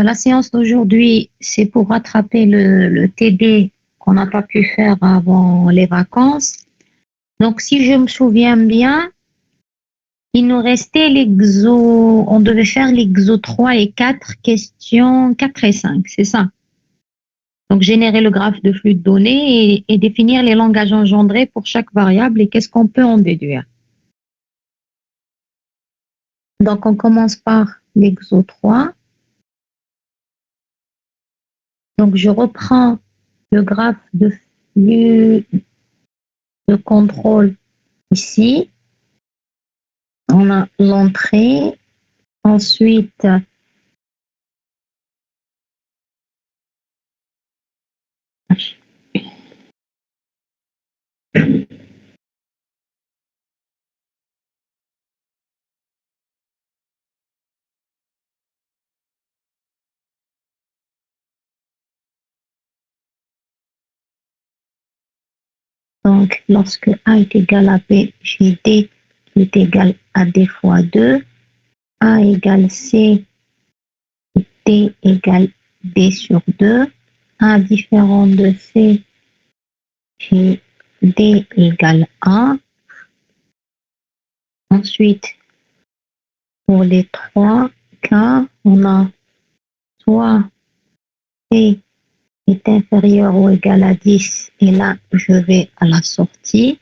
La séance d'aujourd'hui, c'est pour rattraper le TD qu'on n'a pas pu faire avant les vacances. Donc, si je me souviens bien, il nous restait on devait faire l'exo 3 et 4, questions 4 et 5, c'est ça. Donc, générer le graphe de flux de données et définir les langages engendrés pour chaque variable et qu'est-ce qu'on peut en déduire. Donc, on commence par l'exo 3. Donc, je reprends le graphe de flux de contrôle ici. On a l'entrée. Ensuite, donc, lorsque A est égal à B, j'ai D qui est égal à D fois 2. A égale C, D égale D sur 2. A différent de C, j'ai D égale A. Ensuite, pour les 3 cas, on a soit C est inférieur ou égal à 10, et là, je vais à la sortie.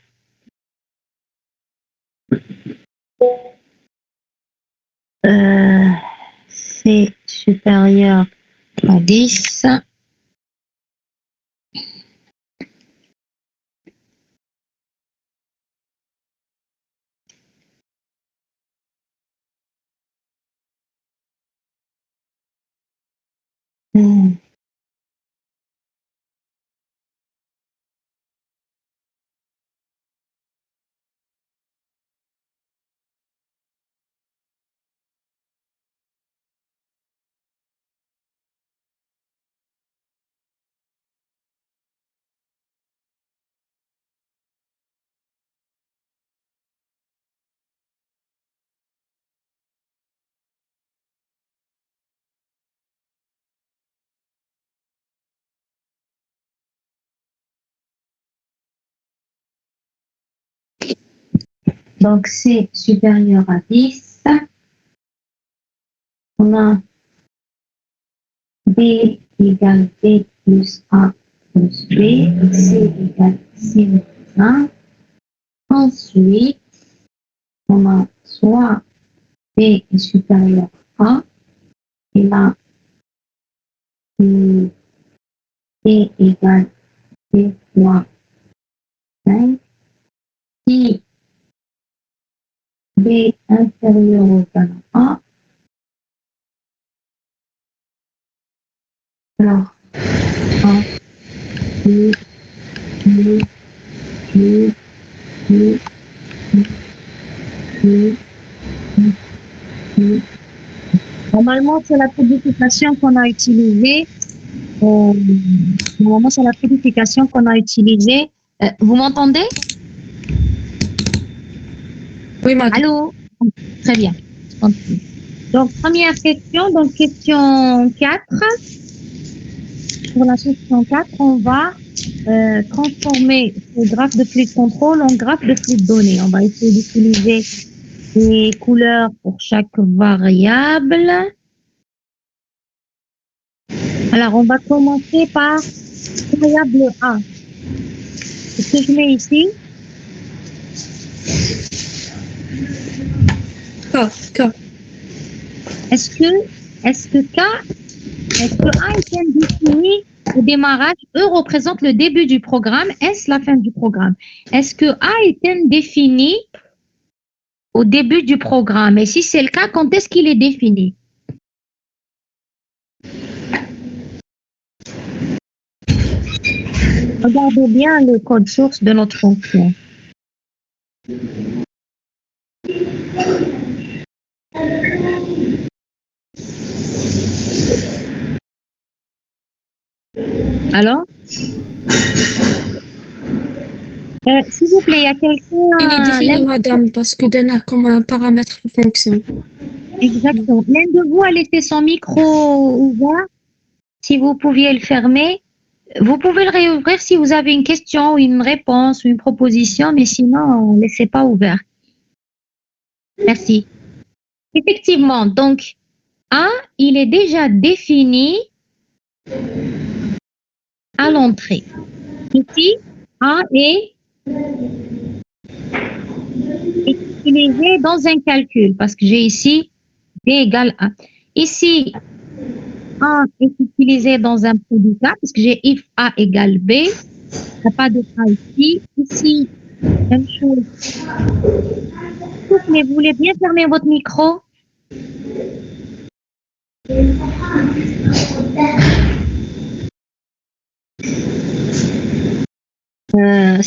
C'est supérieur à 10. Donc, c'est supérieur à 10. On a B égale B plus A plus B, C égale C moins 1. Ensuite, on a soit B est supérieur à A, et là, B égale B fois 5. Si B inférieur ou égal à A, alors A plus plus plus plus plus plus. Normalement, c'est la codification qu'on a utilisée. Normalement, c'est la codification qu'on a utilisée. Vous m'entendez? Oui, madame. Allô? Très bien. Donc, première question, donc question 4. Pour la question 4, on va transformer ce graphe de flux de contrôle en graphe de flux de données. On va essayer d'utiliser les couleurs pour chaque variable. Alors, on va commencer par variable A. Ce que je mets ici, K. est-ce que A est indéfini au démarrage? E représente le début du programme, S la fin du programme. Est-ce que A est indéfini au début du programme? Et si c'est le cas, quand est-ce qu'il est défini? Regardez bien le code source de notre fonction. Alors? S'il vous plaît, il y a Il est quelqu'un. défini, madame, parce que donne comme un paramètre de fonction. Exactement. L'un de vous a laissé son micro ouvert. Si vous pouviez le fermer, vous pouvez le réouvrir si vous avez une question ou une réponse ou une proposition, mais sinon, ne laissez pas ouvert. Merci. Effectivement, donc, A, il est déjà défini à l'entrée. Ici, A est utilisé dans un calcul parce que j'ai ici B égale A. Ici, A est utilisé dans un prédicat parce que j'ai if A égale B. Il n'y a pas de A ici. Ici, même chose. Mais vous voulez bien fermer votre micro? Euh,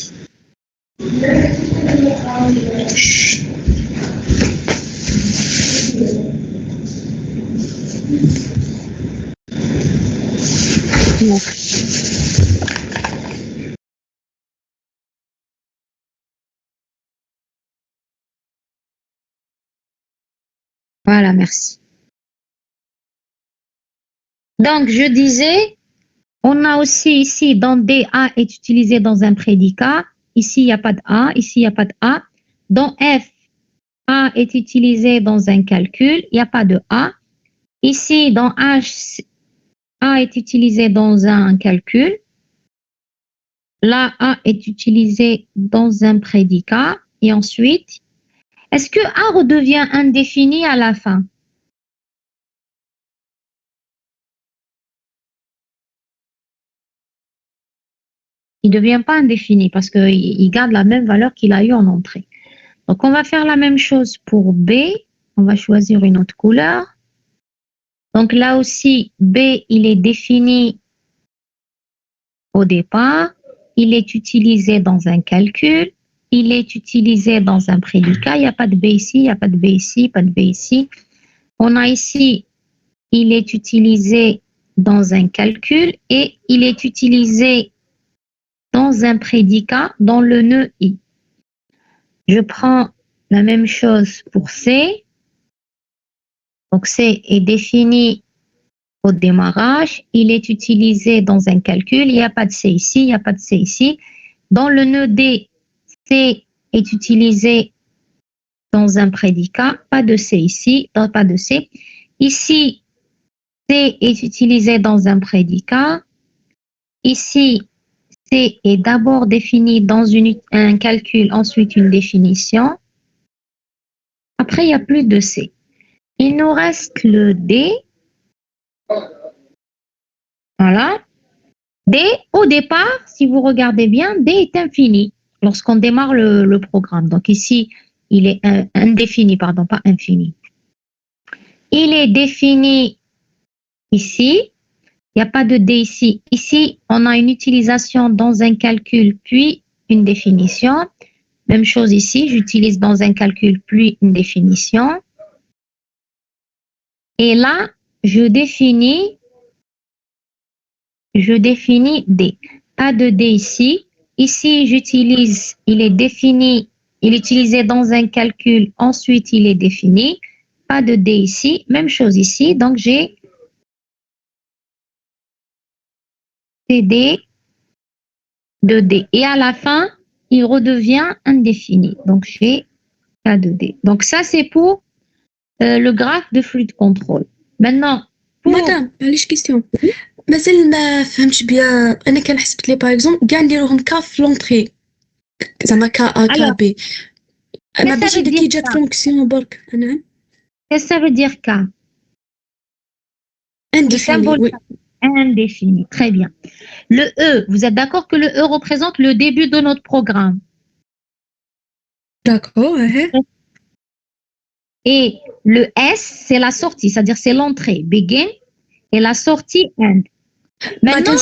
Voilà, merci. Donc, je disais, on a aussi ici, dans D, A est utilisé dans un prédicat. Ici, il n'y a pas de A. Ici, il n'y a pas de A. Dans F, A est utilisé dans un calcul. Il n'y a pas de A. Ici, dans H, A est utilisé dans un calcul. Là, A est utilisé dans un prédicat. Et ensuite, est-ce que A redevient indéfini à la fin? Il ne devient pas indéfini parce qu'il garde la même valeur qu'il a eu en entrée. Donc, on va faire la même chose pour B. On va choisir une autre couleur. Donc, là aussi, B, il est défini au départ. Il est utilisé dans un calcul. Il est utilisé dans un prédicat. Il n'y a pas de B ici, il n'y a pas de B ici, pas de B ici. On a ici, il est utilisé dans un calcul et il est utilisé dans un prédicat dans le nœud I. Je prends la même chose pour C. Donc, C est défini au démarrage. Il est utilisé dans un calcul. Il n'y a pas de C ici, il n'y a pas de C ici. Dans le nœud D, C est utilisé dans un prédicat. Pas de C ici, pas de C. Ici, C est utilisé dans un prédicat. Ici, C est d'abord défini dans un calcul, ensuite une définition. Après, il n'y a plus de C. Il nous reste le D. Voilà. D, au départ, si vous regardez bien, D est infini lorsqu'on démarre le programme. Donc ici, il est indéfini, pardon, pas infini. Il est défini ici. Il n'y a pas de D ici. Ici, on a une utilisation dans un calcul, puis une définition. Même chose ici, j'utilise dans un calcul, puis une définition. Et là, je définis D. Pas de D ici. Ici, j'utilise, il est défini, il est utilisé dans un calcul, ensuite il est défini. Pas de D ici. Même chose ici. Donc, j'ai CD de D. Et à la fin, il redevient indéfini. Donc, j'ai K de D. Donc, ça, c'est pour le graphe de flux de contrôle. Maintenant, pour... Madame, معليش كيستيون مازال ما فهمتش بيان. انا كان حسبت لي باغ اكزومبل كاع نديروهم كا في لونطري زعما كا ا كا بي. ما بغيتش كي جات فونكسيون برك. نعم. Qu'est-ce que ça veut dire K? Indéfini, oui. Indéfini, très bien. Le E, vous êtes d'accord que le E représente le début de notre programme? D'accord, ouais. Et le S, c'est la sortie, c'est-à-dire c'est l'entrée, begin, et la sortie, end. Maintenant,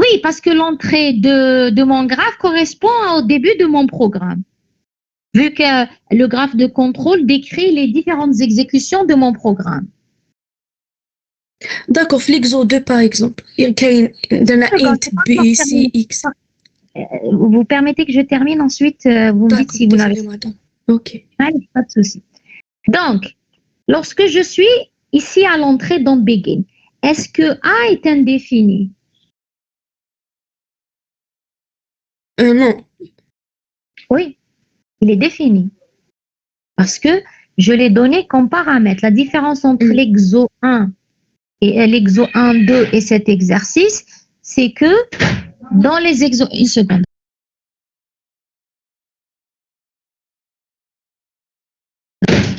oui, parce que l'entrée de mon graphe correspond au début de mon programme. Vu que le graphe de contrôle décrit les différentes exécutions de mon programme. D'accord, Flexo 2 par exemple. Il y a int, B, C, X. vous permettez que je termine ensuite, vous me dites si vous n'avez pas. Ok. Allez, pas de souci. Donc, lorsque je suis ici à l'entrée dans Begin, est-ce que A est indéfini? Non. Oui, il est défini. Parce que je l'ai donné comme paramètre. La différence entre l'exo 1 et l'exo 1, 2 et cet exercice, c'est que dans les exos... Une seconde.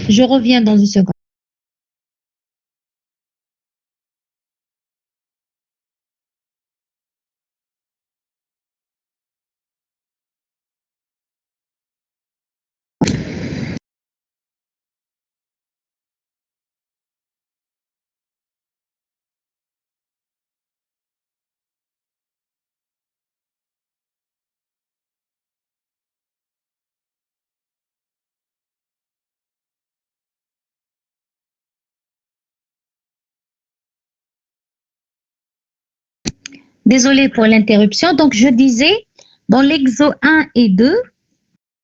Je reviens dans une seconde. Désolée pour l'interruption. Donc, je disais, dans l'exo 1 et 2,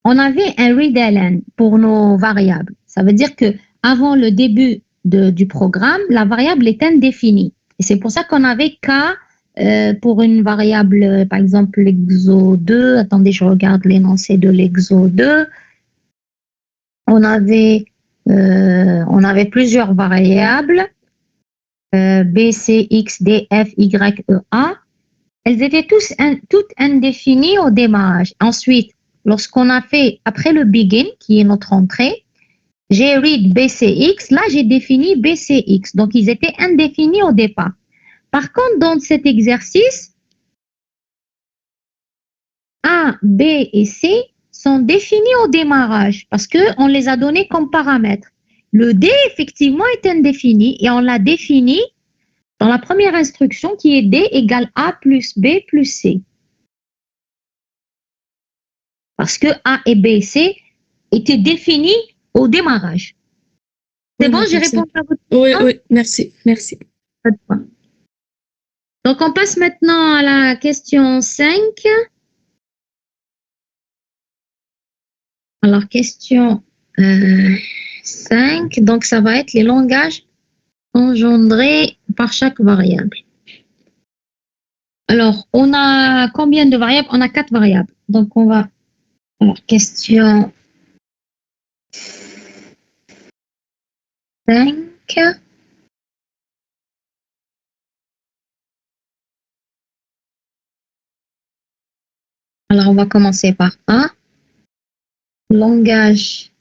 on avait un read-ln pour nos variables. Ça veut dire que avant le début du programme, la variable est indéfinie. Et c'est pour ça qu'on avait K pour une variable, par exemple, l'exo 2. Attendez, je regarde l'énoncé de l'exo 2. On avait plusieurs variables, B, C, X, D, F, Y, E, A. Elles étaient toutes indéfinies au démarrage. Ensuite, lorsqu'on a fait, après le begin, qui est notre entrée, j'ai read BCX, là j'ai défini BCX. Donc, ils étaient indéfinis au départ. Par contre, dans cet exercice, A, B et C sont définis au démarrage parce qu'on les a donnés comme paramètres. Le D, effectivement, est indéfini et on l'a défini dans la première instruction qui est D égale A plus B plus C. Parce que A et B et C étaient définis au démarrage. C'est bon, j'ai répondu à votre question? Oui, merci. Donc, on passe maintenant à la question 5. Alors, question 5, donc ça va être les langages engendrés par chaque variable. Alors, on a combien de variables? On a 4 variables. Donc, on va... Alors, question 5. Alors, on va commencer par A. Langage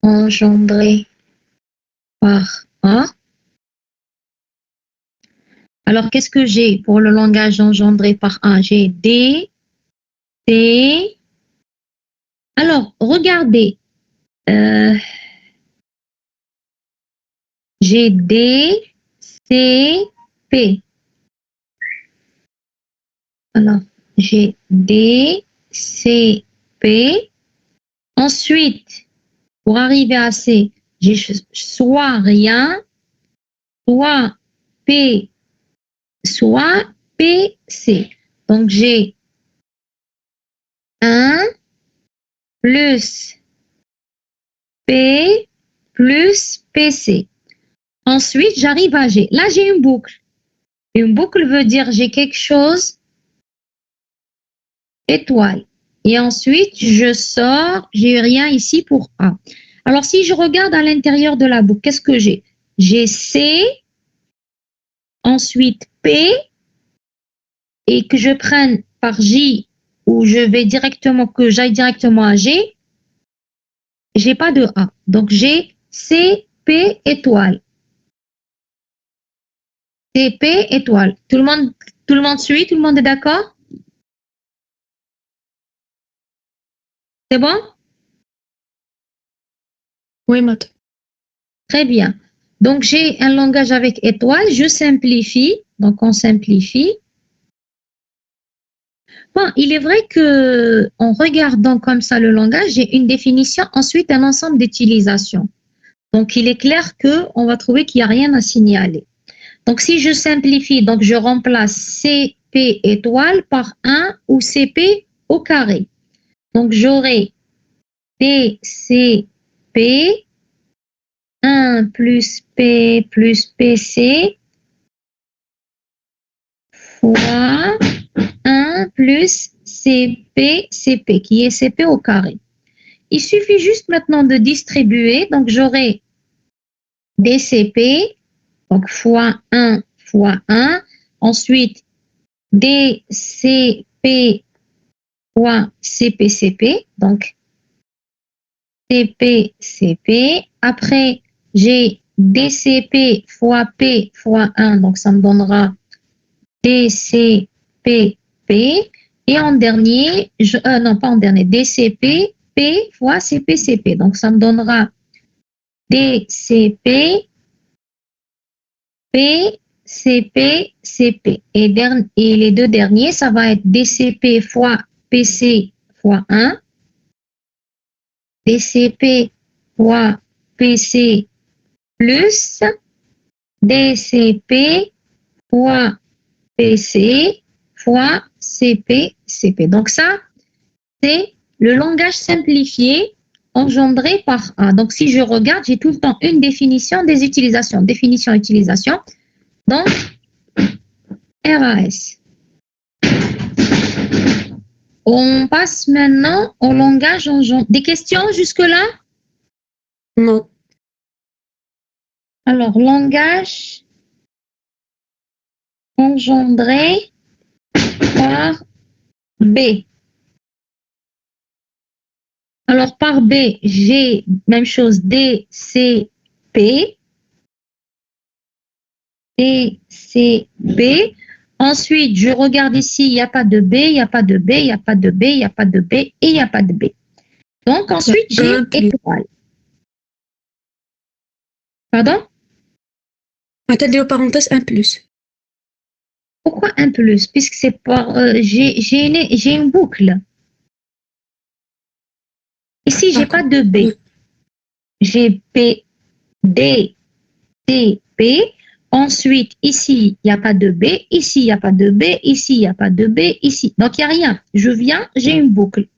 engendré par A. Alors, qu'est-ce que j'ai pour le langage engendré par A? J'ai D, T. Alors, regardez. J'ai D, C, P. Alors, j'ai D, C, P. Ensuite, pour arriver à C, j'ai soit rien, soit P, soit PC. Donc, j'ai 1 plus P plus PC. Ensuite, j'arrive à G. Là, j'ai une boucle. Une boucle veut dire j'ai quelque chose, étoile. Et ensuite, je sors, j'ai rien ici pour A. Alors, si je regarde à l'intérieur de la boucle, qu'est-ce que j'ai? J'ai C, ensuite P, et que je prenne par J, ou je vais directement, que j'aille directement à G, j'ai pas de A. Donc, j'ai C, P, étoile. C, P, étoile. Tout le monde suit? Tout le monde est d'accord? C'est bon? Oui, Matt. Très bien. Donc, j'ai un langage avec étoile. Je simplifie. Donc, on simplifie. Bon, il est vrai que en regardant comme ça le langage, j'ai une définition, ensuite un ensemble d'utilisations. Donc, il est clair qu'on va trouver qu'il n'y a rien à signaler. Donc, si je simplifie, donc je remplace C, DCP étoile par 1 ou CP au carré. Donc, j'aurai DCP 1 plus P plus PC fois 1 plus CP, CP, qui est CP au carré. Il suffit juste maintenant de distribuer. Donc, j'aurai DCP, donc fois 1 fois 1. Ensuite, DCP fois CPCP, donc CPCP. Après, j'ai DCP fois P fois 1, donc ça me donnera DCPP. Et en dernier, non pas en dernier, DCP, P fois CPCP. Donc ça me donnera DCP, P, CP, CP. Et les deux derniers, ça va être DCP fois PC fois 1, DCP fois PC plus DCP fois PC fois CP, CP. Donc ça, c'est le langage simplifié engendré par A. Donc si je regarde, j'ai tout le temps une définition des utilisations. Définition, utilisation. Donc, RAS. On passe maintenant au langage engendré. Des questions jusque-là? Non. Alors, langage engendré par B. Alors, par B, j'ai même chose, D, C, P. D, C, B. Ensuite, je regarde ici, il n'y a pas de B, il n'y a pas de B, il n'y a pas de B, il n'y a pas de B et il n'y a pas de B. Donc, ensuite, j'ai étoile. Pardon? Attendez aux parenthèses 1 plus. Pourquoi un plus? Puisque c'est par, j'ai une boucle. Ici, j'ai pas de B. J'ai P, D, C, P. Ensuite, ici, il n'y a pas de B. Ici, il n'y a pas de B. Ici, il n'y a pas de B. Ici. Donc, il n'y a rien. Je viens, j'ai une boucle.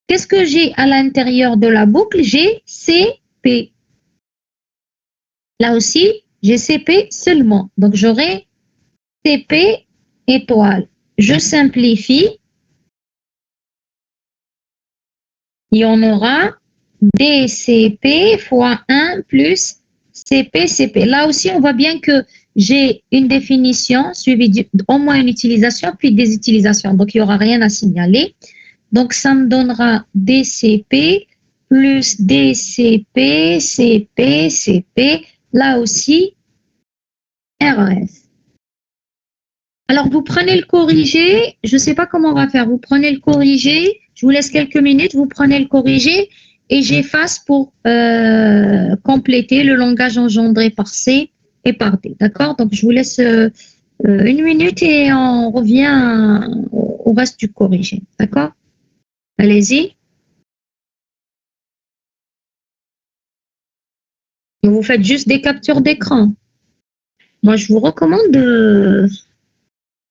Qu'est-ce que j'ai à l'intérieur de la boucle? J'ai CP. Là aussi, j'ai CP seulement. Donc, j'aurai CP étoile. Je simplifie. Il y en aura DCP fois 1 plus CPCP. Là aussi, on voit bien que j'ai une définition suivie d'au moins une utilisation, puis des utilisations. Donc, il n'y aura rien à signaler. Donc, ça me donnera DCP plus DCP, CP, CP. Là aussi, RS. Alors, vous prenez le corrigé. Je ne sais pas comment on va faire. Vous prenez le corrigé. Je vous laisse quelques minutes. Vous prenez le corrigé et j'efface pour compléter le langage engendré par C et par D. D'accord? Donc, je vous laisse une minute et on revient au reste du corrigé. D'accord? Allez-y. Vous faites juste des captures d'écran. Moi, je vous recommande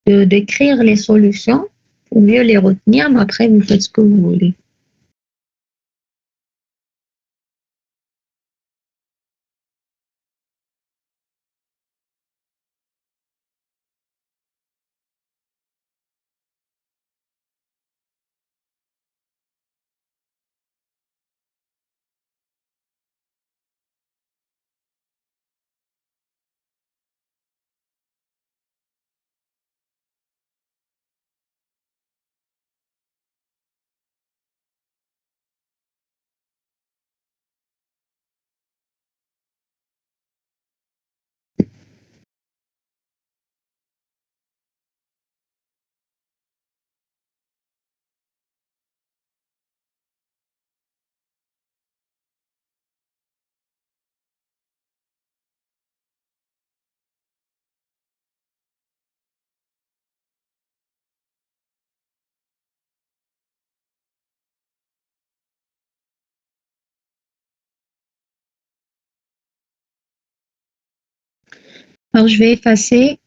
d'écrire les solutions pour mieux les retenir, mais après, vous faites ce que vous voulez. Alors, je vais effacer.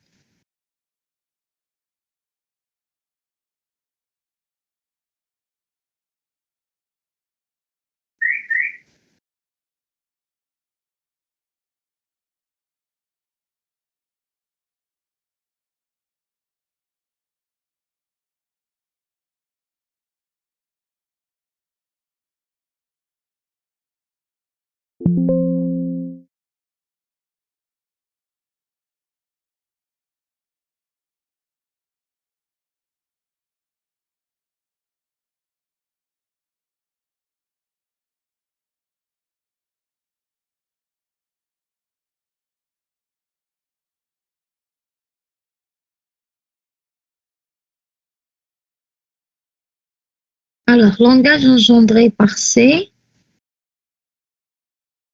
Alors, langage engendré par C,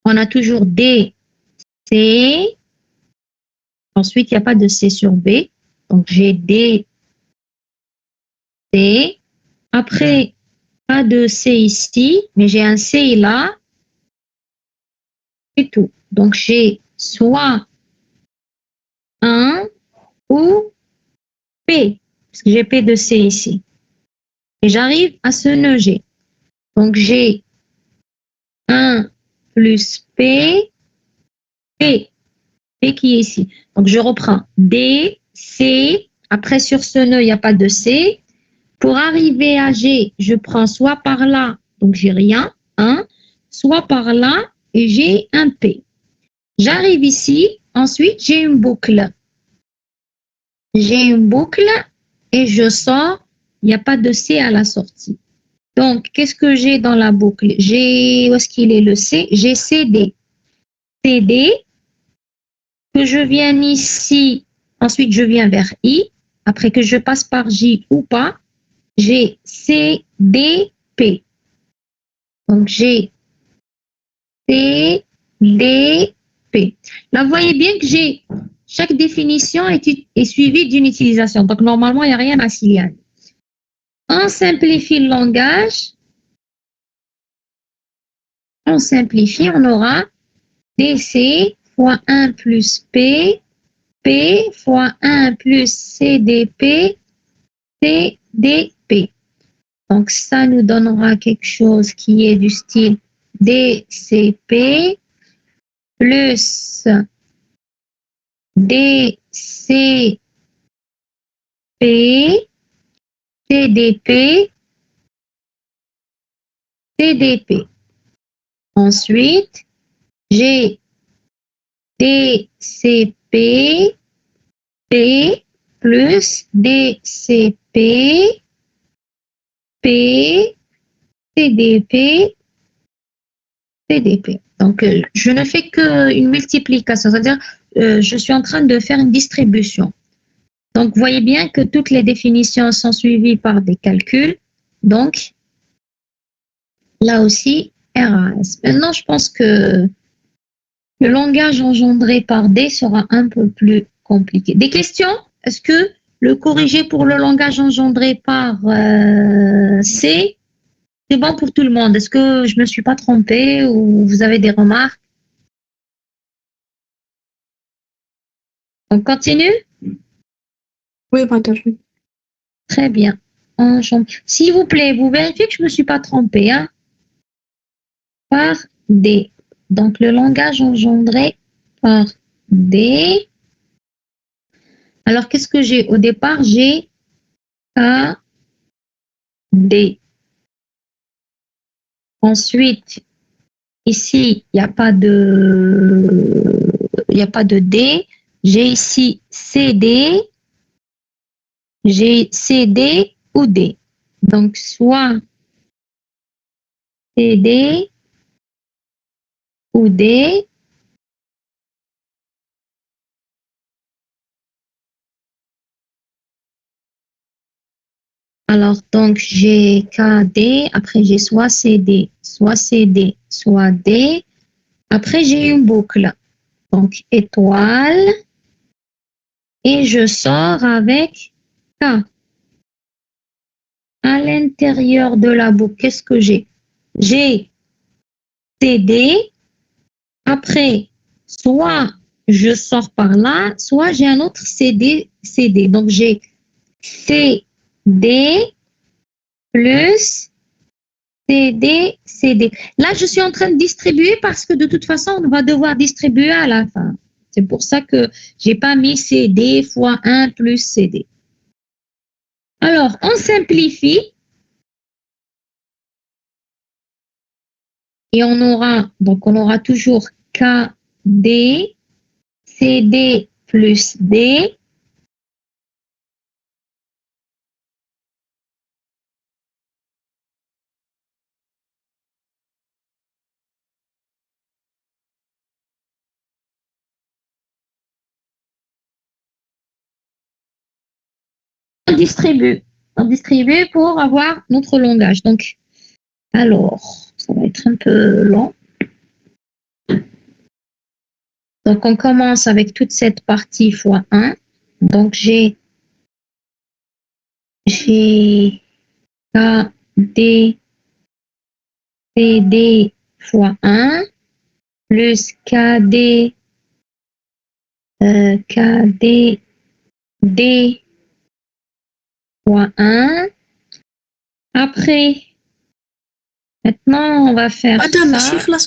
on a toujours D, C. Ensuite, il n'y a pas de C sur B. Donc, j'ai D, C. Après, pas de C ici, mais j'ai un C là. C'est tout. Donc, j'ai soit un ou P, parce que j'ai P de C ici. Et j'arrive à ce nœud G. Donc, j'ai 1 plus P, P, P qui est ici. Donc, je reprends D, C. Après, sur ce nœud, il n'y a pas de C. Pour arriver à G, je prends soit par là, donc j'ai rien, 1, soit par là et j'ai un P. J'arrive ici, ensuite j'ai une boucle. J'ai une boucle et je sors, il n'y a pas de C à la sortie. Donc, qu'est-ce que j'ai dans la boucle? J'ai, où est-ce qu'il est le C? J'ai CD. CD, que je viens ici, ensuite je viens vers I, après que je passe par J ou pas, j'ai C, D, P. Donc, j'ai C, D, P. Là, vous voyez bien que j'ai chaque définition est suivie d'une utilisation. Donc, normalement, il n'y a rien à signaler. On simplifie le langage. On simplifie, on aura DC fois 1 plus P, P fois 1 plus CDP, CDP. Donc, ça nous donnera quelque chose qui est du style DCP plus DCP, CDP, CDP. Ensuite, j'ai DCP, P plus DCP, P, CDP, CDP. Donc, je ne fais qu'une multiplication, c'est-à-dire je suis en train de faire une distribution. Donc, vous voyez bien que toutes les définitions sont suivies par des calculs. Donc, là aussi, RAS. Maintenant, je pense que le langage engendré par D sera un peu plus compliqué. Des questions? Est-ce que le corrigé pour le langage engendré par C, c'est bon pour tout le monde? Est-ce que je ne me suis pas trompée ou vous avez des remarques? On continue? Oui, madame. Très bien. S'il vous plaît, vous vérifiez que je ne me suis pas trompée, hein? Par D. Donc, le langage engendré par D. Alors, qu'est-ce que j'ai? Au départ, j'ai A, D. Ensuite, ici, il n'y a pas de D. J'ai ici CD. J'ai CD ou D. Donc, soit CD ou D. Alors, donc, j'ai KD, après j'ai soit CD, soit CD, soit D. Après, j'ai une boucle. Donc, étoile. Et je sors avec K. À l'intérieur de la boucle, qu'est-ce que j'ai? J'ai CD. Après, soit je sors par là, soit j'ai un autre CD, CD. Donc, j'ai CD plus CD, CD. Là, je suis en train de distribuer parce que de toute façon, on va devoir distribuer à la fin. C'est pour ça que j'ai pas mis CD fois 1 plus CD. Alors, on simplifie et on aura toujours KD, CD plus D. On distribue. distribuer pour avoir notre langage. Donc, alors, ça va être un peu long. Donc, on commence avec toute cette partie fois 1. Donc, j'ai KD, CD fois 1 plus KD, KD, D fois 1. Après, maintenant, on va faire Madame, ça. je suis là,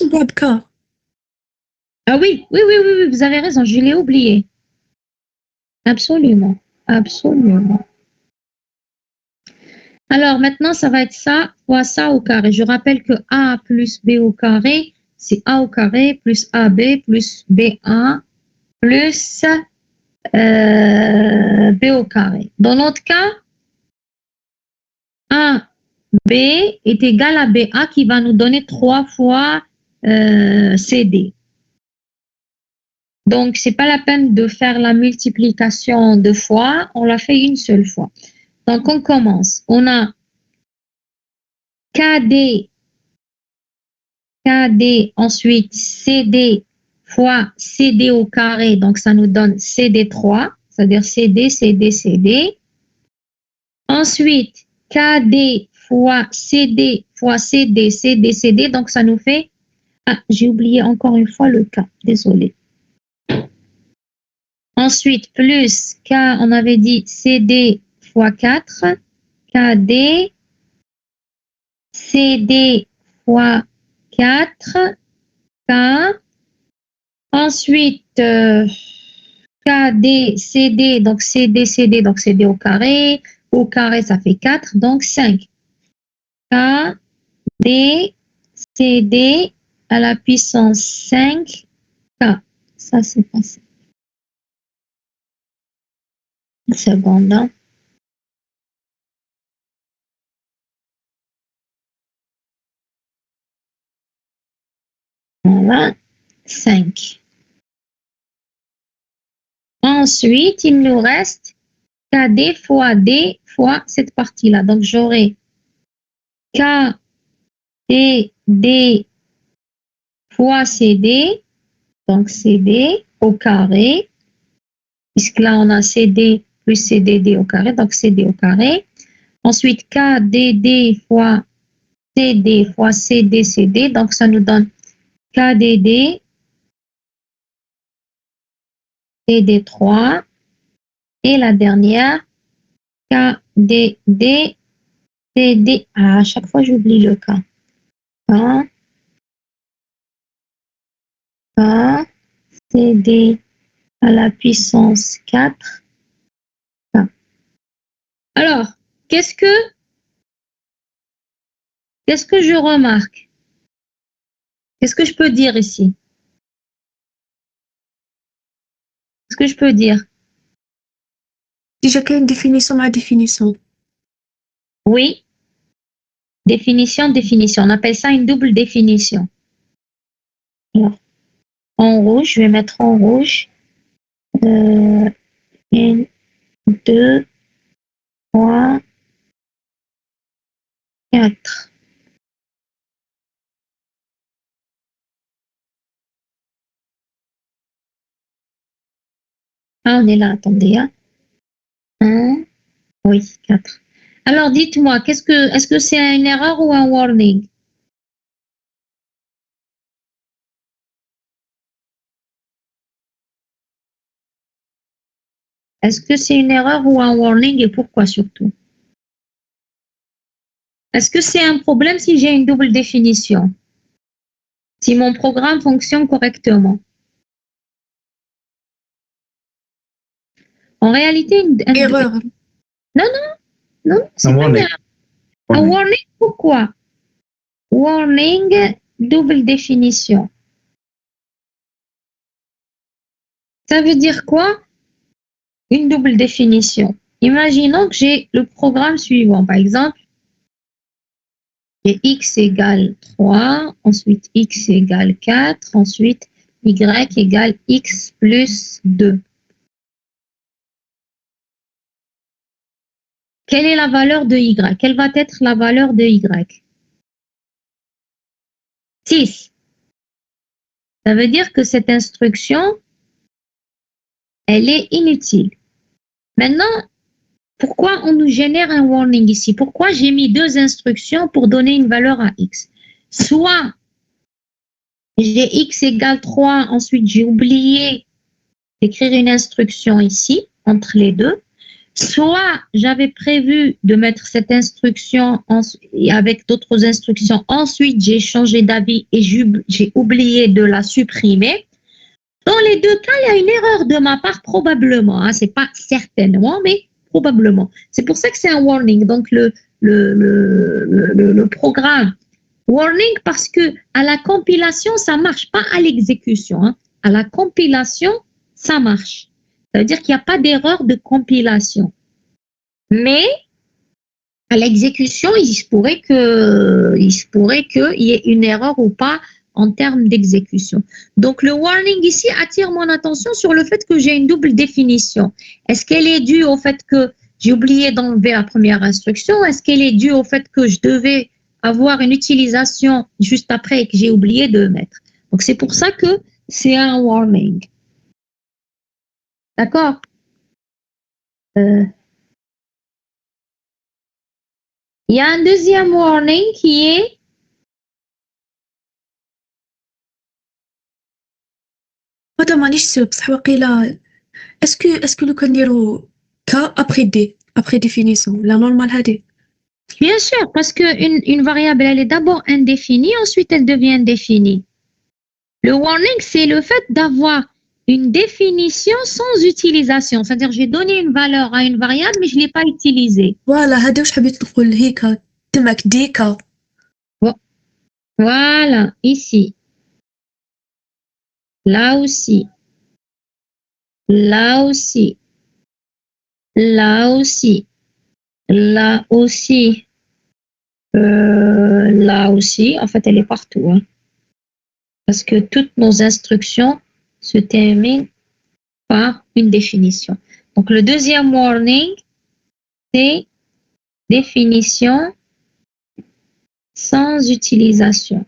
Ah oui, vous avez raison, je l'ai oublié. Absolument, absolument. Alors maintenant, ça va être ça fois ça au carré. Je rappelle que A plus B au carré, c'est A au carré plus AB plus BA plus B au carré. Dans notre cas, AB est égal à BA qui va nous donner 3 fois CD. Donc, c'est pas la peine de faire la multiplication 2 fois, on l'a fait une seule fois. Donc, on commence. On a KD, ensuite CD fois CD au carré, donc ça nous donne CD3, c'est-à-dire CD, CD, CD. Ensuite, KD fois CD, CD, CD, donc ça nous fait... Ah, j'ai oublié encore une fois le K, désolé. Ensuite, plus K, on avait dit CD fois 4, KD, CD fois 4, K. Ensuite, KD, CD, donc CD, CD, donc CD au carré, ça fait 4, donc 5. K, D, CD à la puissance 5, K. Ça, c'est facile. Une seconde. Hein. Voilà, 5. Ensuite, il nous reste KD fois D fois cette partie-là. Donc, j'aurai KD fois CD, donc CD au carré, puisque là, on a CD plus CDD au carré, donc CD au carré. Ensuite, KDD fois CD fois CD, CD, donc ça nous donne KDD, CD3, et la dernière, KDD, CD. Ah, à chaque fois, j'oublie le K. K, K, CD à la puissance 4. K. Alors, qu'est-ce que je remarque? Qu'est-ce que je peux dire ici? Qu'est-ce que je peux dire? Déjà qu'il y a une définition, ma définition. Oui, définition. On appelle ça une double définition. Alors, en rouge, je vais mettre en rouge. 1, 2, 3, 4. Ah, on est là, attendez. Hein. 1, oui, 4. Alors, dites-moi, est-ce que c'est une erreur ou un warning? Est-ce que c'est une erreur ou un warning et pourquoi surtout? Est-ce que c'est un problème si j'ai une double définition? Si mon programme fonctionne correctement? En réalité, Erreur. Non, c'est pas une erreur. Un warning, pourquoi? Warning, double définition. Ça veut dire quoi? Une double définition. Imaginons que j'ai le programme suivant. Par exemple, j'ai x égale 3, ensuite x égale 4, ensuite y égale x plus 2. quelle est la valeur de y? Quelle va être la valeur de y? 6. Ça veut dire que cette instruction, elle est inutile. Maintenant, pourquoi on nous génère un warning ici? Pourquoi j'ai mis 2 instructions pour donner une valeur à x? Soit j'ai x égale 3, ensuite j'ai oublié d'écrire une instruction ici, entre les deux. Soit j'avais prévu de mettre cette instruction avec d'autres instructions, ensuite j'ai changé d'avis et j'ai oublié de la supprimer. Dans les 2 cas, il y a une erreur de ma part probablement. Hein, c'est pas certainement, mais probablement. C'est pour ça que c'est un warning. Donc le programme warning parce que à la compilation ça marche, pas à l'exécution. Hein. À la compilation ça marche. Ça veut dire qu'il n'y a pas d'erreur de compilation. Mais à l'exécution, il se pourrait qu'il y ait une erreur ou pas en termes d'exécution. Donc, le warning ici attire mon attention sur le fait que j'ai une double définition. Est-ce qu'elle est due au fait que j'ai oublié d'enlever la première instruction? Est-ce qu'elle est due au fait que je devais avoir une utilisation juste après et que j'ai oublié de mettre? Donc, c'est pour ça que c'est un warning. D'accord? Il y a un deuxième warning qui est هذا مانيش سير بصح واقيلا اسكو لو كنديرو كا ابري دي ابري ديفينيسيون لا نورمال هادي. Bien sûr, parce qu'une variable, elle est d'abord indéfinie, ensuite elle devient définie. Le warning, c'est le fait d'avoir une définition sans utilisation. C'est-à-dire, j'ai donné une valeur à une variable, mais je ne l'ai pas utilisée. فوالا هذا واش حبيت نقول هيك تماك ديكا. Voilà, ici. Là aussi. Là aussi. Là aussi. Là aussi. Là aussi. En fait, elle est partout. Hein. Parce que toutes nos instructions se terminent par une définition. Donc, le deuxième warning, c'est définition sans utilisation.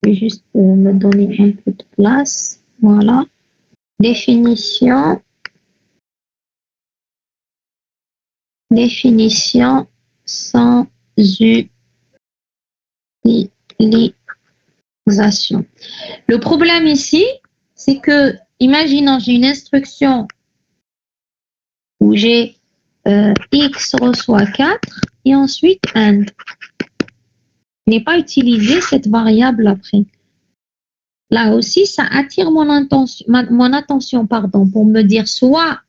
Je vais juste me donner un peu de place. Voilà. Définition sans utilisation. Le problème ici, c'est que, imaginons, j'ai une instruction où j'ai x reçoit 4 et ensuite and. Je n'ai pas utilisé cette variable après. Là aussi, ça attire mon attention pour me dire soit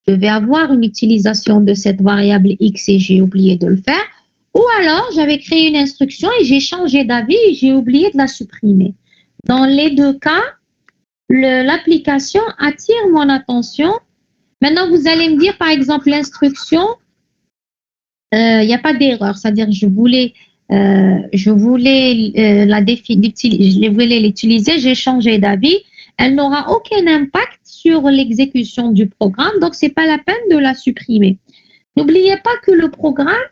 je vais avoir une utilisation de cette variable x et j'ai oublié de le faire, ou alors j'avais créé une instruction et j'ai changé d'avis et j'ai oublié de la supprimer. Dans les 2 cas, l'application attire mon attention. Maintenant, vous allez me dire, par exemple, l'instruction, il n'y a pas d'erreur, c'est-à-dire je voulais l'utiliser, j'ai changé d'avis. Elle n'aura aucun impact sur l'exécution du programme, donc c'est pas la peine de la supprimer. N'oubliez pas que le programme,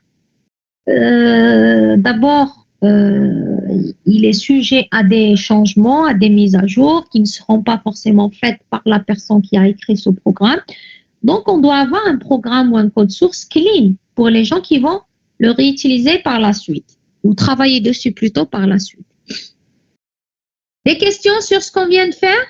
d'abord, il est sujet à des changements, à des mises à jour qui ne seront pas forcément faites par la personne qui a écrit ce programme. Donc, on doit avoir un programme ou un code source clean pour les gens qui vont le réutiliser par la suite ou travailler dessus plutôt par la suite. Des questions sur ce qu'on vient de faire?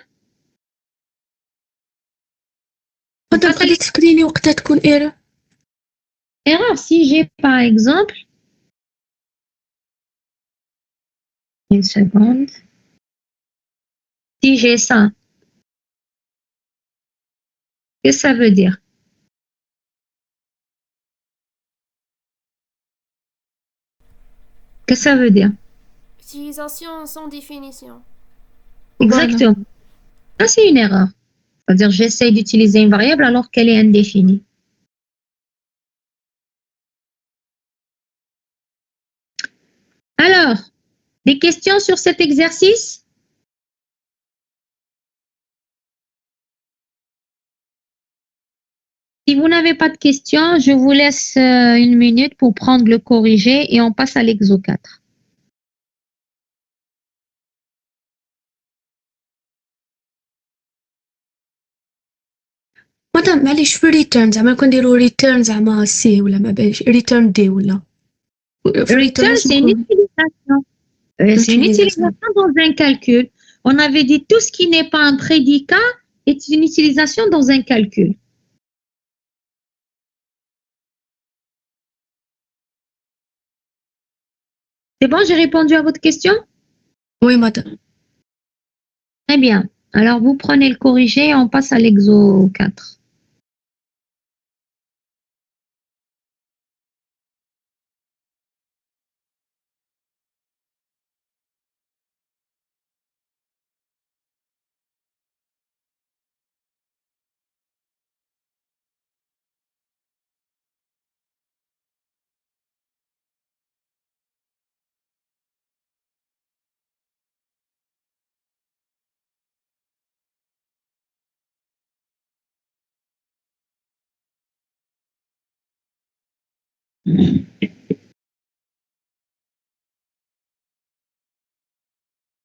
Erreur, si j'ai par exemple, une seconde, si j'ai ça, qu'est-ce que ça veut dire? Qu'est-ce que ça veut dire? Utilisation sans définition. Exactement. Ça, c'est une erreur. C'est-à-dire, j'essaie d'utiliser une variable alors qu'elle est indéfinie. Alors, des questions sur cet exercice? n'avez pas de questions, je vous laisse une minute pour prendre le corrigé et on passe à l'exo 4. مدام معليش في الريتيرن زعما كون نديرو ريتيرن زعما سي ولا ما باليش ريتيرن دي ولا في Return, c'est une utilisation. C'est une utilisation dans un calcul. On avait dit tout ce qui n'est pas un prédicat est une utilisation dans un calcul. C'est bon, j'ai répondu à votre question? Oui, madame. Très bien. Alors, vous prenez le corrigé et on passe à l'exo 4.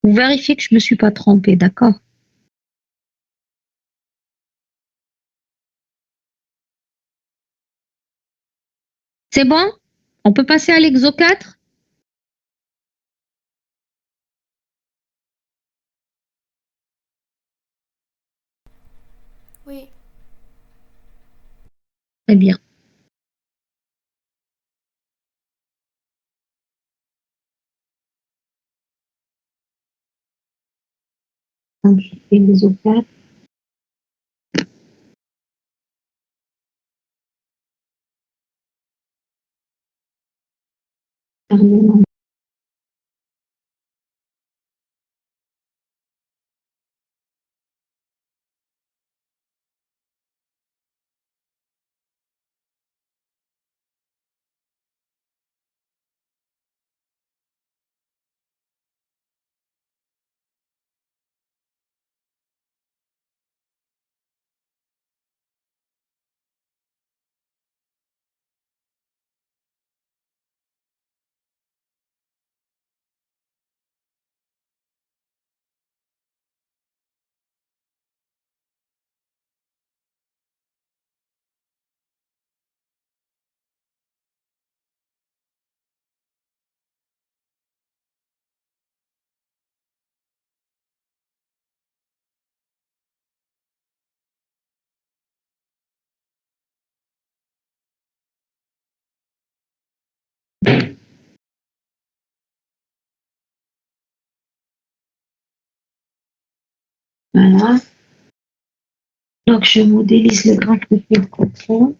Vous vérifiez que je ne me suis pas trompée, d'accord? C'est bon? On peut passer à l'exo 4? Oui. Très bien. Donc, je fais l'exo 4. Voilà. Donc, je modélise le graphe de fil comprend.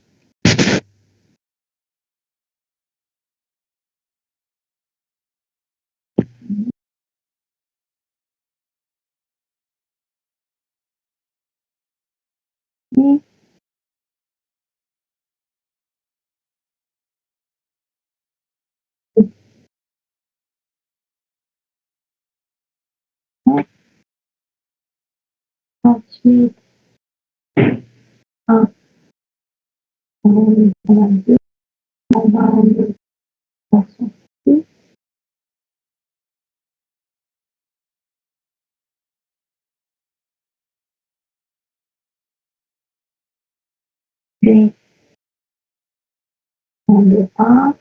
Ensuite, un, on va deux, on va aller dans son site. Puis, on le A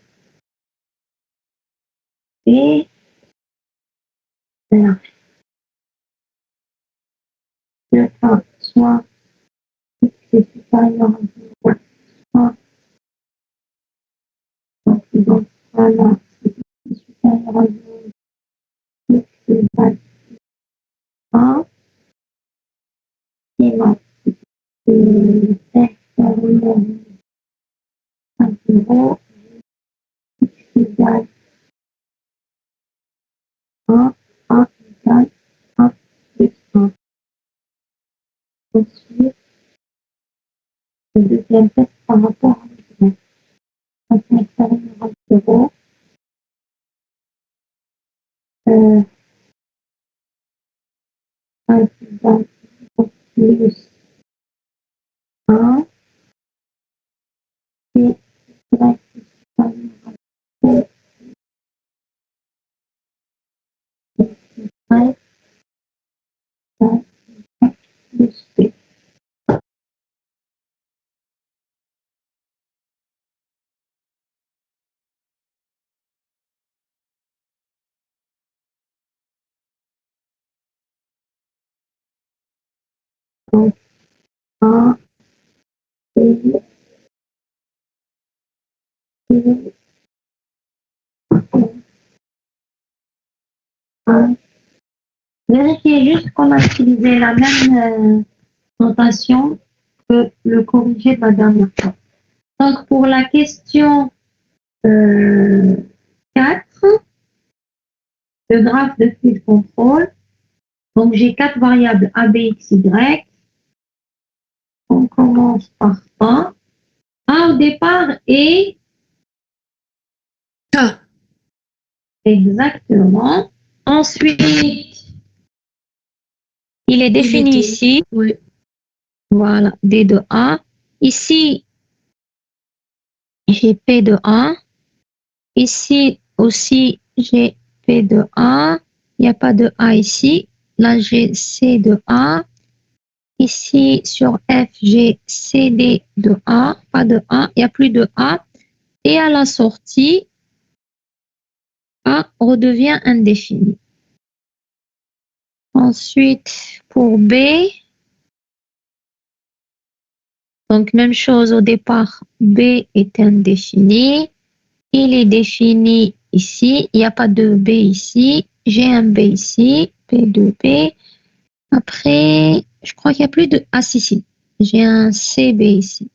et là, le A soit X est supérieur à 0, soit donc voilà, X est supérieur à 0, X égale A, et là, c'est inférieur à 0, X égale A égale A plus 1. Ensuite, le deuxième test par rapport à l'exemple. Quand c'est inférieur à 0, A égale 0 plus 1, F, A, plus B. Donc, A, B, C, A. Vérifiez juste qu'on a utilisé la même notation que le corrigé de la dernière fois. Donc, pour la question 4, le graphe de flux de contrôle. Donc, j'ai 4 variables A, B, X, Y. On commence par A. A au départ est K. exactement. Ensuite, il est défini D. ici. Oui. Voilà, D de A. Ici, j'ai P de A. Ici aussi, j'ai P de A. Il n'y a pas de A ici. Là, j'ai C de A. Ici, sur F, j'ai CD de A. Pas de A. Il n'y a plus de A. Et à la sortie, A redevient indéfini. Ensuite, pour B, donc même chose au départ, B est indéfini. Il est défini ici. Il n'y a pas de B ici. J'ai un B ici. P de B. Après, je crois qu'il n'y a plus de... Ah, si. J'ai un CB ici.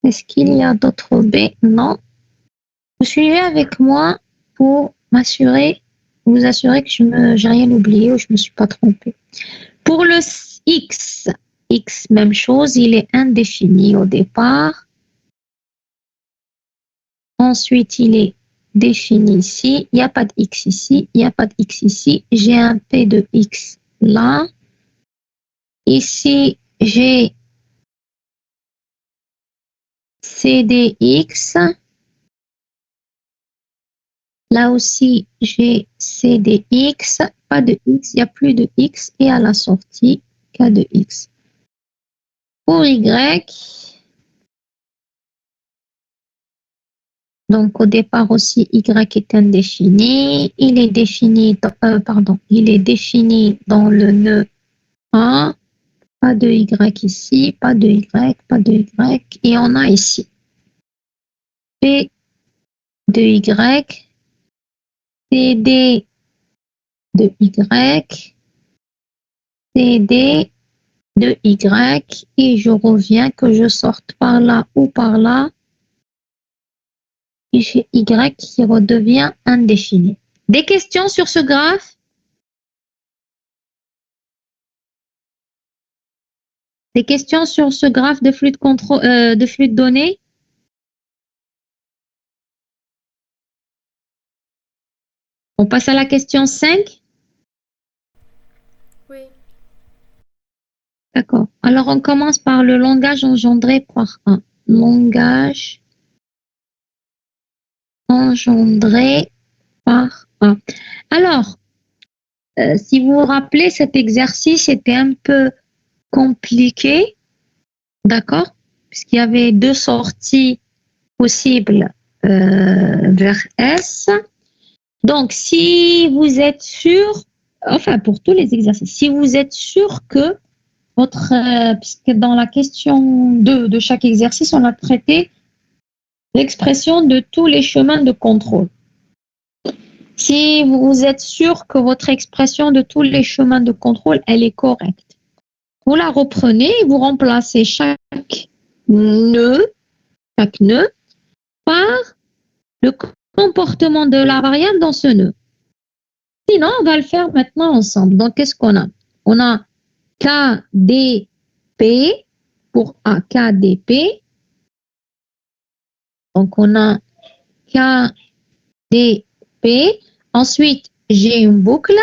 Est-ce qu'il y a d'autres B? Non. Vous suivez avec moi pour vous assurer que je n'ai rien oublié ou je ne me suis pas trompée. Pour le X, même chose, il est indéfini au départ. Ensuite, il est défini ici. Il n'y a pas de X ici. Il n'y a pas de X ici. J'ai un P de X là. Ici, j'ai CDX. Là aussi, j'ai CDX. Pas de X. Il n'y a plus de X. Et à la sortie, K de X. Pour Y, donc au départ aussi, Y est indéfini. Il est défini dans le nœud A. Pas de Y ici, pas de Y, pas de Y. Et on a ici P de Y, CD de Y, CD de Y. Et je reviens que je sorte par là ou par là. Et j'ai Y qui redevient indéfini. Des questions sur ce graphe? Des questions sur ce graphe de flux de flux de données? On passe à la question 5. Oui. D'accord. Alors, on commence par le langage engendré par A. Langage engendré par A. Alors, si vous vous rappelez, cet exercice était un peu compliqué, d'accord? Puisqu'il y avait 2 sorties possibles vers S. Donc, si vous êtes sûr, enfin pour tous les exercices, si vous êtes sûr que puisque dans la question 2 de chaque exercice, on a traité l'expression de tous les chemins de contrôle. Si vous êtes sûr que votre expression de tous les chemins de contrôle, elle est correcte, vous la reprenez et vous remplacez chaque nœud par le comportement de la variable dans ce nœud. Sinon, on va le faire maintenant ensemble. Donc, qu'est-ce qu'on a? On a KDP pour A, KDP. Donc, on a KDP. Ensuite, j'ai une boucle.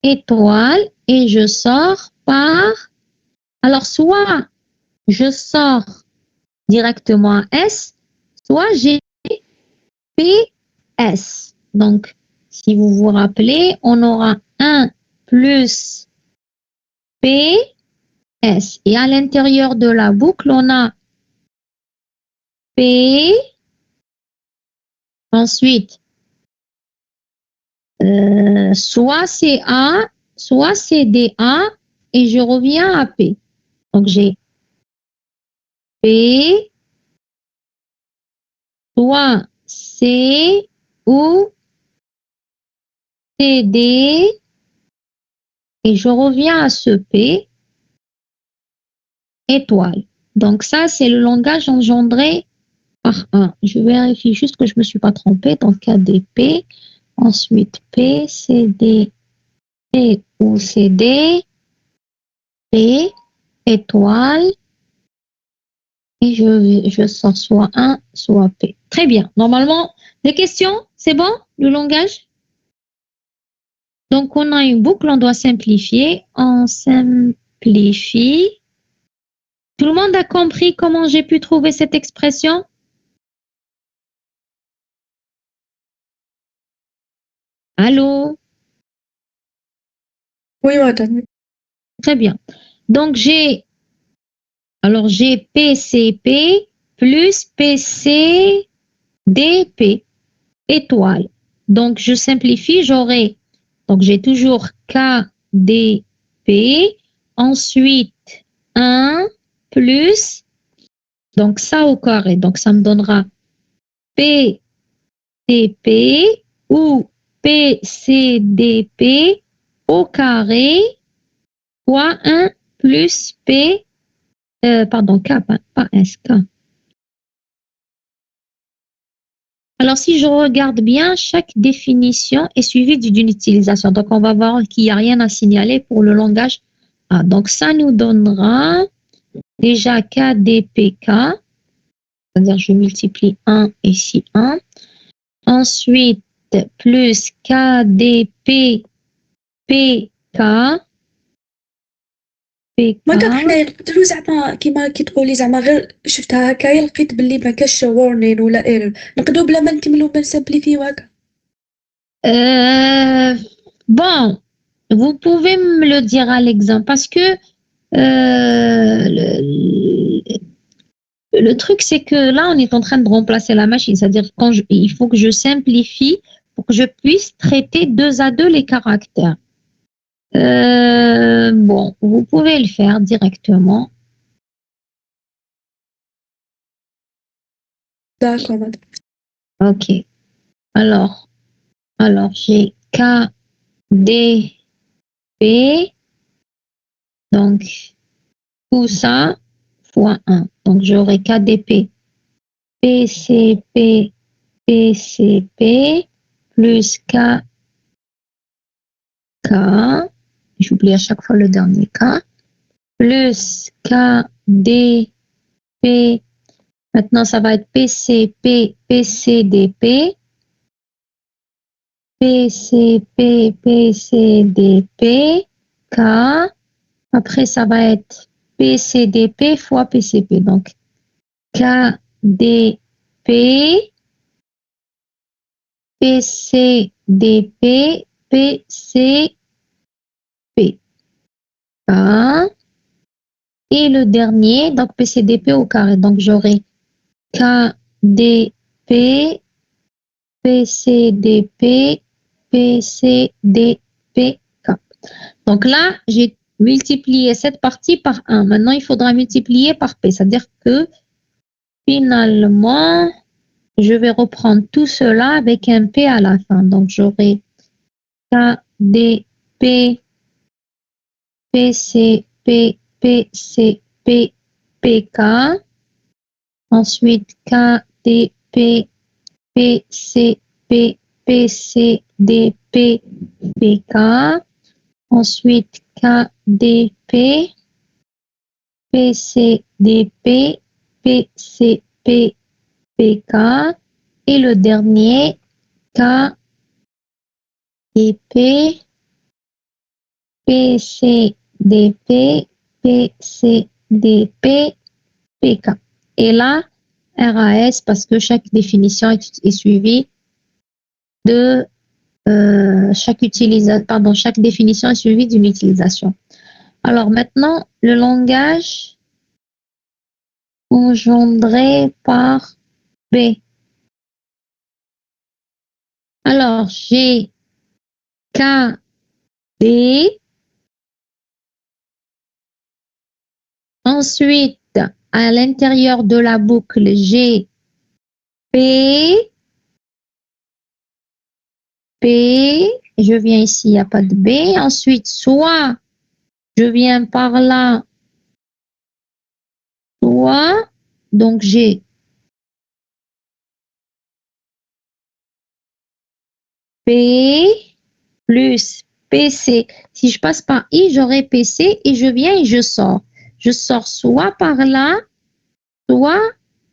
Étoile. Et je sors par... Alors, soit je sors directement à S, soit j'ai PS. Donc, si vous vous rappelez, on aura 1 plus PS. Et à l'intérieur de la boucle, on a P, ensuite, soit c'est A, soit c'est DA, et je reviens à P. Donc, j'ai P, soit C ou CD, et je reviens à ce P, étoile. Donc, ça, c'est le langage engendré par 1. Je vérifie juste que je ne me suis pas trompée. Donc, KDP, ensuite P, CD, P ou CD, P, étoile, et je sors soit 1, soit P. Très bien. Normalement, des questions? C'est bon, le langage? Donc, on a une boucle, on doit simplifier. On simplifie. Tout le monde a compris comment j'ai pu trouver cette expression? Allô? Oui, madame. Très bien. Donc, j'ai PCP plus PCDP, étoile. Donc, je simplifie, donc j'ai toujours KDP, ensuite 1 plus, donc ça au carré, donc ça me donnera PCP ou PCDP au carré fois 1 plus P, pardon, K, pas S, K. Alors, si je regarde bien, chaque définition est suivie d'une utilisation. Donc, on va voir qu'il n'y a rien à signaler pour le langage A. Donc, ça nous donnera déjà KDPK, c'est-à-dire je multiplie 1 ici 1. Ensuite, plus KDPPK, ما كنحنا نقدروا زعما كيما كتقولي زعما غير شفتها هكايا لقيت باللي ما كاش وارنين ولا ايرور نقدروا بلا ما نكملوا بنسامبليفيو هكا. Bon, vous pouvez me le dire à l'exemple parce que le truc, c'est que là, on est en train de remplacer la machine. C'est-à-dire il faut que je simplifie pour que je puisse traiter 2 à 2 les caractères. Bon, vous pouvez le faire directement. D'accord, madame. OK. Alors j'ai KDP. Donc, tout ça fois 1. Donc, j'aurai KDP, PCP, PCP, plus KK. J'oublie à chaque fois le dernier K. Plus KDP. Maintenant, ça va être PCP, PCDP. PCP, PCDP, K. Après, ça va être PCDP fois PCP. Donc, KDP, PCDP, PCP. K. Et le dernier, donc PCDP au carré. Donc, j'aurai KDP, PCDP, PCDP, K. Donc là, j'ai multiplié cette partie par 1. Maintenant, il faudra multiplier par P. C'est-à-dire que finalement, je vais reprendre tout cela avec un P à la fin. Donc, j'aurai KDP, PCP, PCP, PK. Ensuite, KDP, PCP, PCDP, PK. Ensuite, KDP, PCDP, PCP, PK. Et le dernier, KDP, PCDP, PCDP, PK. Et là, RAS parce que chaque définition est suivie de chaque définition est suivie d'une utilisation. Alors maintenant, le langage engendré par B. Alors, j'ai K, D. Ensuite, à l'intérieur de la boucle, j'ai P. Je viens ici, il n'y a pas de B. Ensuite, soit je viens par là, soit, donc j'ai P plus PC. Si je passe par I, j'aurai PC et je viens et je sors. Je sors soit par là, soit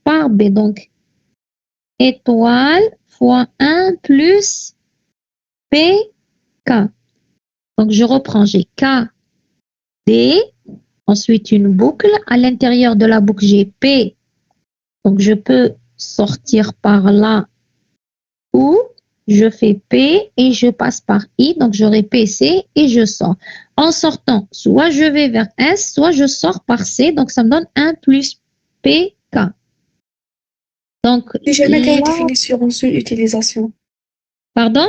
par B. Donc, étoile fois 1 plus PK. Donc, je reprends. J'ai K, D, ensuite une boucle. À l'intérieur de la boucle, j'ai P. Donc, je peux sortir par là ou je fais P et je passe par I. Donc, j'aurai PC et je sors. En sortant, soit je vais vers S, soit je sors par C. Donc, ça me donne 1 plus PK. Donc, Déjà, ما كاين définition sur utilisation. Pardon?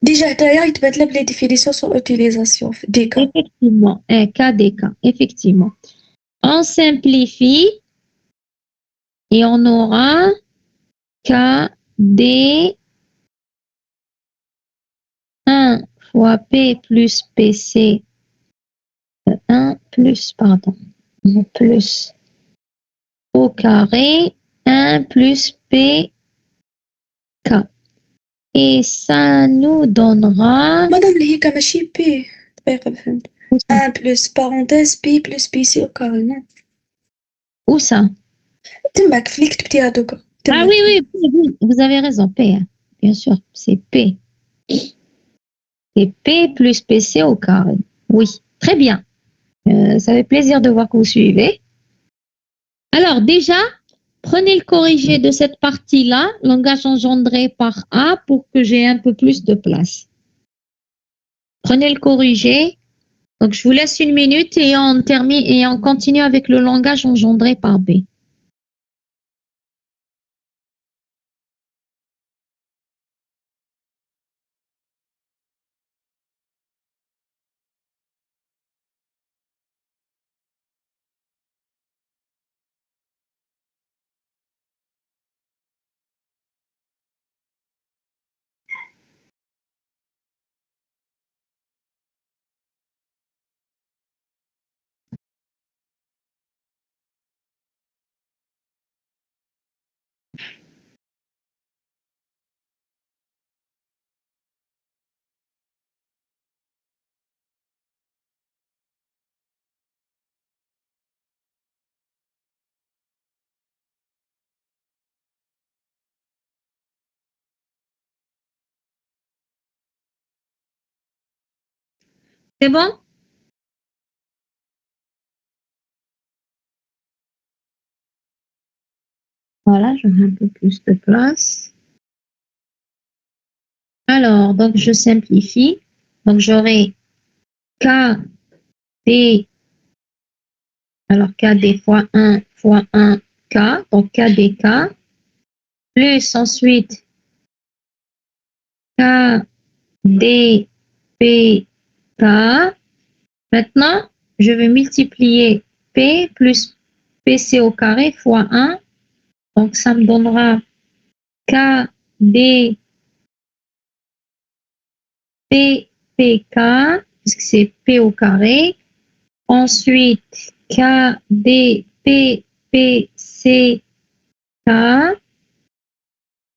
Déjà, d'ailleurs, il te met les définitions sur utilisation des cas. Effectivement, cas des cas, effectivement. On simplifie et on aura KD 1 fois P plus PC 1 plus, pardon, plus au carré 1 plus PK. Et ça nous donnera... Madame, اللي هي ماشي P. دقيقة فهمت. 1 plus parenthèse P plus PC au carré, non? Où ça? تماك في اللي كتبتيها دوكا. Ah oui, oui, vous avez raison, P, hein. Bien sûr, c'est P. C'est P plus PC au carré. Oui, très bien. Ça fait plaisir de voir que vous suivez. Alors déjà, prenez le corrigé de cette partie-là, langage engendré par A, pour que j'ai un peu plus de place. Prenez le corrigé. Donc, je vous laisse une minute et on termine et on continue avec le langage engendré par B. C'est bon? Voilà, je mets un peu plus de place. Alors, donc je simplifie. Donc j'aurai K, D, alors KD fois 1 fois 1 K, donc KDK, plus ensuite KDPK. Maintenant, je vais multiplier P plus PC au carré fois 1. Donc, ça me donnera KDPPK, puisque c'est P au carré. Ensuite, KDPPCK.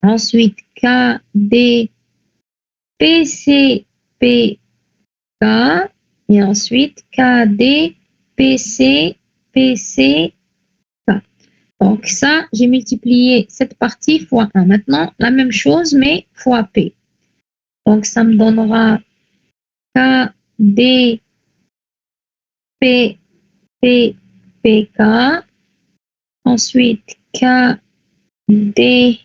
Ensuite, KDPCPK. Et ensuite, KDPCPCK. Donc, ça, j'ai multiplié cette partie fois 1. Maintenant, la même chose, mais fois P. Donc, ça me donnera KDPPPK. Ensuite, K, D,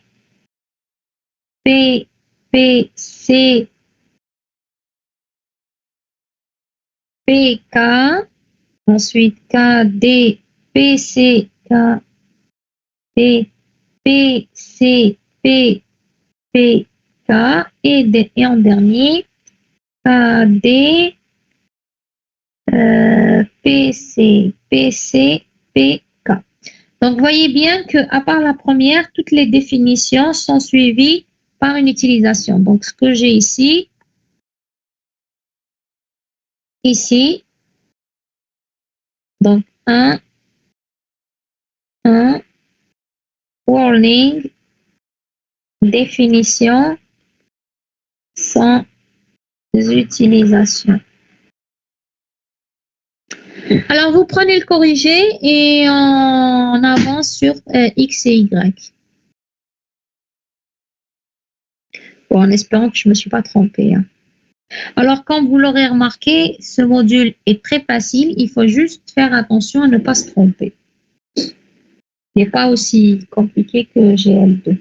P, P, C, P, K. Ensuite, K, D, P, C, K, D, P, C, P, P, K. Et en dernier, K, D, PC, PC, PK. Donc, voyez bien que à part la première, toutes les définitions sont suivies par une utilisation. Donc, ce que j'ai ici, donc un, warning, définition, sans utilisation. Alors, vous prenez le corrigé et on avance sur X et Y. Bon, en espérant que je ne me suis pas trompée. Hein. Alors, comme vous l'aurez remarqué, ce module est très facile. Il faut juste faire attention à ne pas se tromper. Il n'est pas aussi compliqué que GL2.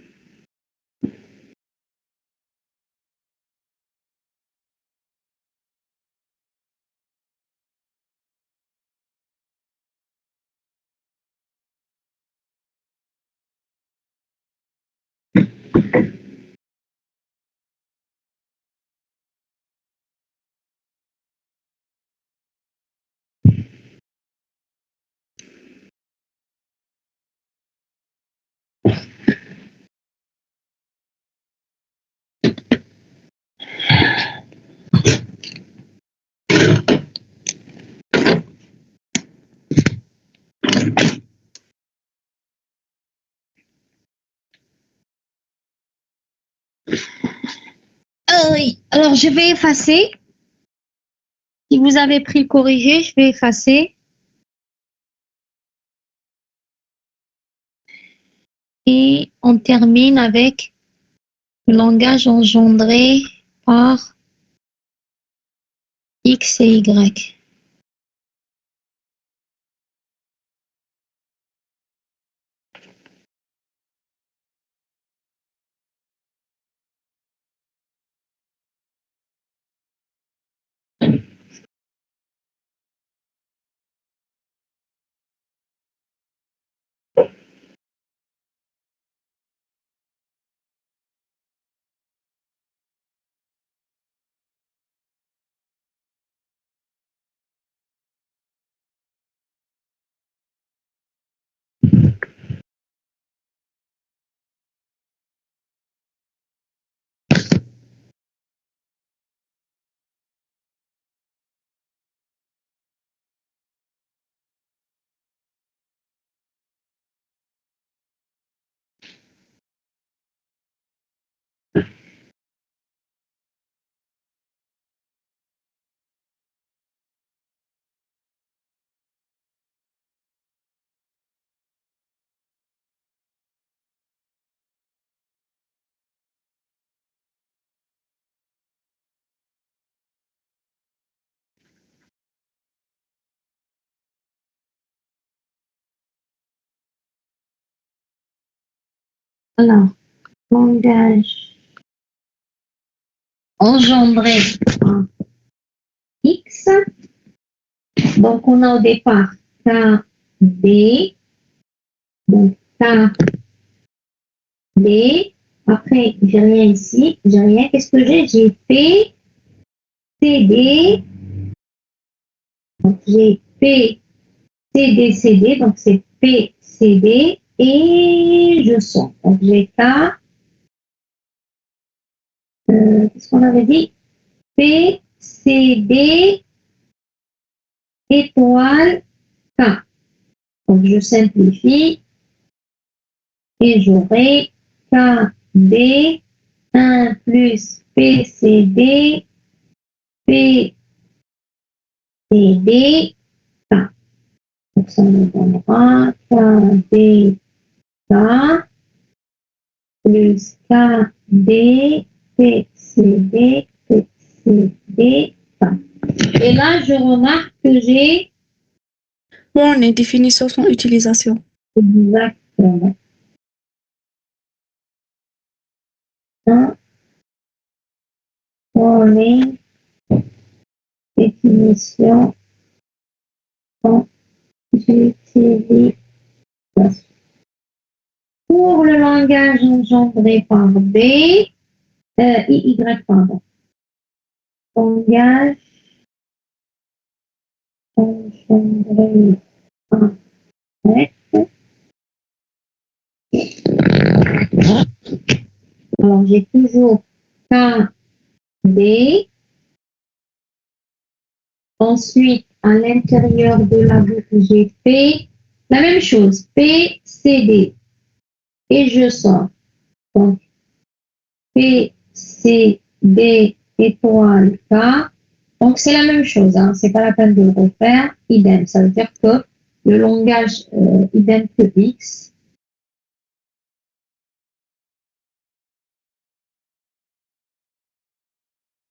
Oui, alors je vais effacer. Si vous avez pris le corrigé, je vais effacer. Et on termine avec le langage engendré par X et Y. Alors, langage engendré par X. Donc, on a au départ K, D. Donc, K, D. Après, j'ai rien ici. J'ai rien. Qu'est-ce que j'ai? J'ai P, C, D. Donc, j'ai P, C, D, C, D. Donc, c'est P, C, D. Et je sors. Donc, j'ai K. Qu'est-ce qu'on avait dit? P, C, D, étoile, K. Donc, je simplifie et j'aurai K, D, 1 plus P, C, D, P, C, D, K. Donc, ça me donnera K, D, K, plus K, D, P, C, D, P, C, D, K. Et là, je remarque que j'ai Warning, définition sans utilisation. exactement. pour les définitions en utilisation. Pour le langage engendré par B, Y, pardon. Langage engendré par X. Alors, j'ai toujours K, B. Ensuite, à l'intérieur de la boucle, j'ai P. La même chose, P, C, D. Et je sors. Donc, P, C, D, étoile, K. Donc, c'est la même chose. Hein. Ce n'est pas la peine de le refaire. Idem. Ça veut dire que le langage idem que X.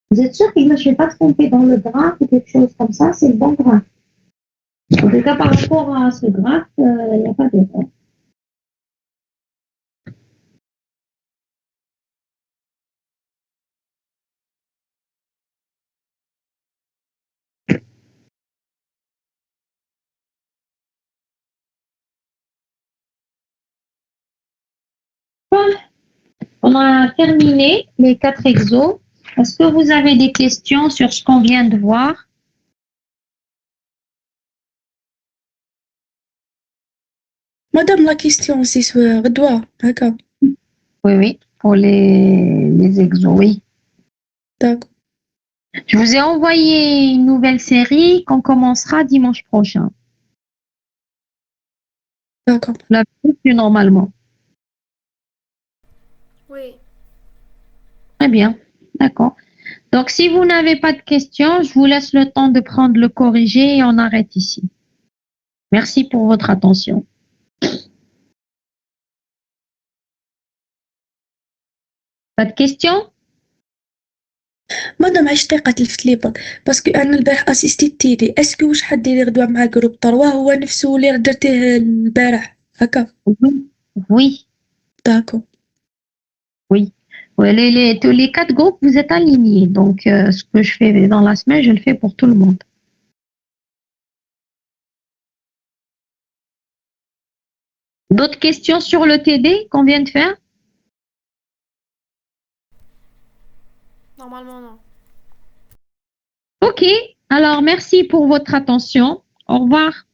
Vous êtes sûr que je ne me suis pas trompée dans le graphe ou quelque chose comme ça? C'est le bon graphe. En tout cas, par rapport à ce graphe, il n'y a pas d'erreur. On a terminé les 4 exos. Est-ce que vous avez des questions sur ce qu'on vient de voir? Madame, la question, c'est sur Redouard, d'accord. Oui, oui, pour les exos, oui. D'accord. Je vous ai envoyé une nouvelle série qu'on commencera dimanche prochain. D'accord. La plus normalement. Oui. Très bien, d'accord. Donc, si vous n'avez pas de questions, je vous laisse le temps de prendre le corrigé et on arrête ici. Merci pour votre attention. Pas de questions? مادام عشت قتلت لي برك باسكو انا البارح اسيستيتي لي اسكو واش حد يدير غدوه مع جروب 3 هو نفسه اللي درتيه البارح هكا Oui, داكو oui. Ouais, tous les 4 groupes, vous êtes alignés. Donc, ce que je fais dans la semaine, je le fais pour tout le monde. D'autres questions sur le TD qu'on vient de faire? Normalement, non. Ok, alors merci pour votre attention. Au revoir.